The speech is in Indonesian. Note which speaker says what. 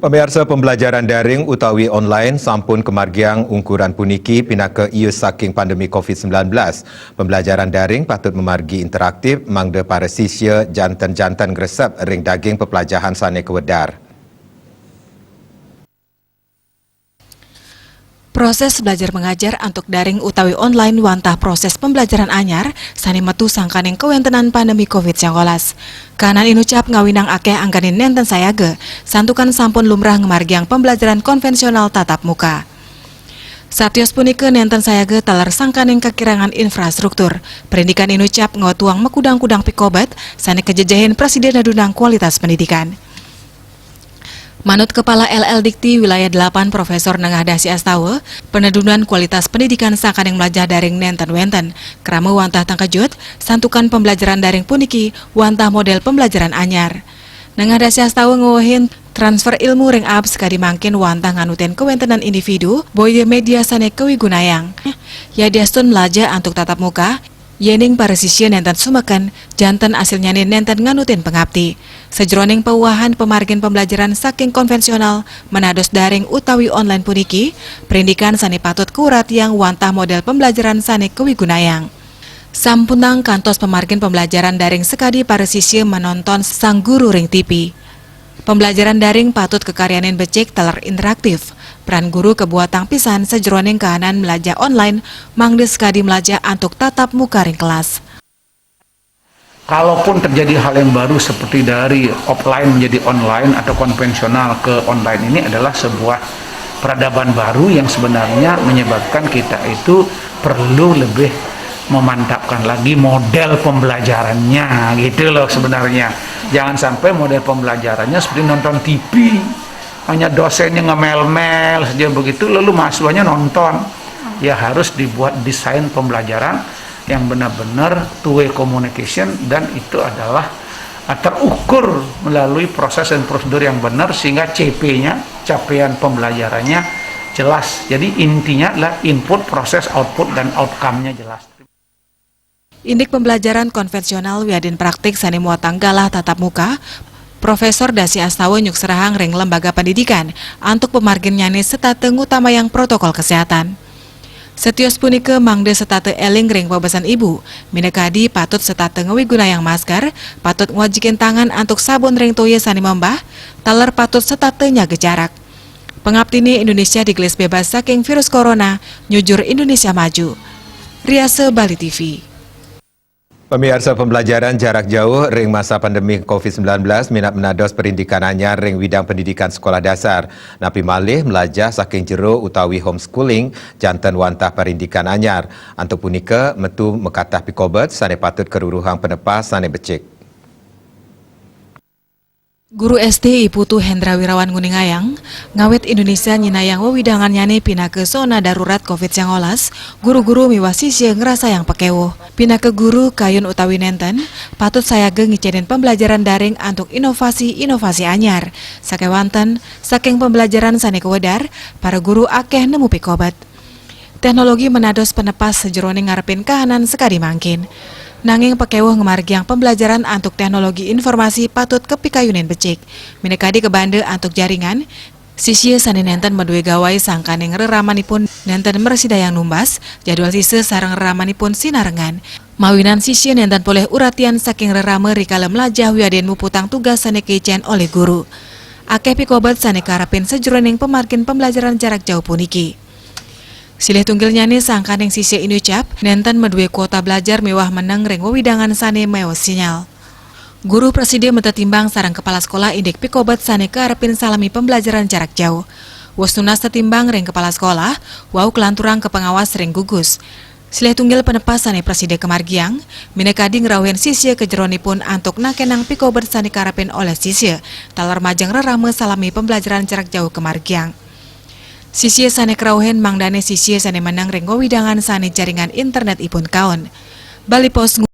Speaker 1: Pemirsa, pembelajaran daring utawi online sampun kemargiang ukuran puniki pinaka ieu saking pandemi COVID-19. Pembelajaran daring patut memargi interaktif mangda para sisya jantan-jantan gresep ring daging pepelajaran sane kewedar.
Speaker 2: Proses belajar mengajar untuk daring utawi online wantah proses pembelajaran anyar sani metu sangkaning kewentenan pandemi COVID-19. Kanan inucap ngawinang akeh angganin nenten sayage, santukan sampun lumrah ngemargiang pembelajaran konvensional tatap muka. Satios punika nenten sayage taler sangkaning kekirangan infrastruktur. Pendidikan inucap ngawatuang mekudang-kudang pikobat sani kejejahin Presiden Nadunang kualitas pendidikan. Manut Kepala LL Dikti Wilayah 8 Profesor Nengah Dasi Astawa, penedunan kualitas pendidikan sakaning belajar daring nenten wenten, krama wantah tangkejut, santukan pembelajaran daring puniki, wantah model pembelajaran anyar. Nengah Dasi Astawa ngawahin transfer ilmu ring abs kadimangkin wantah nganutin kewentenan individu, boye media sane kewigunayang. Ya diastun melaja antuk tatap muka, yening para sisya nenten sumekan, jantan asilnya nenten nganutin pengabdi. Sejroning pauahan pemargin pembelajaran saking konvensional menados daring utawi online puniki, pendidikan sani patut kurat yang wantah model pembelajaran sani kewigunayang. Sampunang kantos pemargin pembelajaran daring sekadi para sisya menonton sang guru ring TV. Pembelajaran daring patut kekaryanin becik teler interaktif. Peran guru kebuatang pisan sejroning kahanan belajar online mangde sekadi belajar antuk tatap muka ring kelas.
Speaker 3: Kalaupun terjadi hal yang baru seperti dari offline menjadi online atau konvensional ke online, ini adalah sebuah peradaban baru yang sebenarnya menyebabkan kita itu perlu lebih memantapkan lagi model pembelajarannya gitu loh sebenarnya. Jangan sampai model pembelajarannya seperti nonton TV, hanya dosennya ngemel-mel saja begitu lalu mahasiswanya nonton. Ya harus dibuat desain pembelajaran yang benar-benar two-way communication dan itu adalah terukur melalui proses dan prosedur yang benar sehingga CP-nya, capaian pembelajarannya jelas. Jadi intinya adalah input, proses, output, dan outcome-nya jelas.
Speaker 2: Indik pembelajaran konvensional wiadin praktik sani muatang galah tatap muka, Profesor Dasi Astawa nyuk serahang ring lembaga pendidikan antuk pemargin nyani setate ngutamayang protokol kesehatan. Setios punika mangde setate eling ring pabesan ibu, minekadi patut setate ngewigunayang masker, patut ngwajikin tangan antuk sabun ring toye sani membah, taler patut setate nyaga jarak. Pengabdini Indonesia digelis bebas saking virus corona, nyujur Indonesia maju. Riase Bali TV.
Speaker 1: Pemirsa, pembelajaran jarak jauh ring masa pandemi COVID-19 minat menados pendidikan anyar ring widang pendidikan sekolah dasar. Napi malih melajah saking jero utawi homeschooling jantan wantah pendidikan anyar. Antuk punika metu mekatah pikobet sane patut keruruhang penepas sane becik.
Speaker 2: Guru SD Iputu Hendra Wirawan Nguningayang, ngawit Indonesia nyinayang wewidangan nyane pinake zona darurat COVID-19, guru-guru miwah sisya ngerasa yang pekewuh. Pinake guru kayun utawi nenten, patut saya ngicinin pembelajaran daring antuk inovasi-inovasi anyar. Sakewanten, saking pembelajaran sane kewedar, para guru akeh nemu pikobat. Teknologi menados penepas sejeroning ngarepin kahanan sekadi mangkin. Nanging pekewuh ngemargiang pembelajaran antuk teknologi informasi patut kepikayunin becik. Minekadi kebande antuk jaringan, sisya sani nenten medue gawai sangkaning reramanipun nenten mersidayang numbas, jadwal sisya sareng reramanipun sinarengan. Mawinan sisya nenten poleh uratian saking rerame rikala melajah wiaden muputang tugas sane kecen oleh guru. Akeh pikobat sane karepin sejeroning pemargin pembelajaran jarak jauh puniki. Silih tunggilnya nih sangkaning sisya inucap, nenten medue kuota belajar mewah meneng ring wewidangan sane mewah sinyal. Guru Presiden metetimbang sarang kepala sekolah indik pikobat sane kearepin salami pembelajaran jarak jauh. Wasnunas tetimbang ring kepala sekolah, wau kelanturang ke pengawas ring gugus. Silih tunggil penepas sane Presiden kemargiang, minekadi ngerawin sisya kejeronipun antuk nakenang pikobat sane kearepin oleh sisya, talar majang rerame salami pembelajaran jarak jauh kemargiang. Sisya sane kerauhen mangdane sisya sane menang ring wewidangan sane jaringan internet ipun kaon. Bali Pos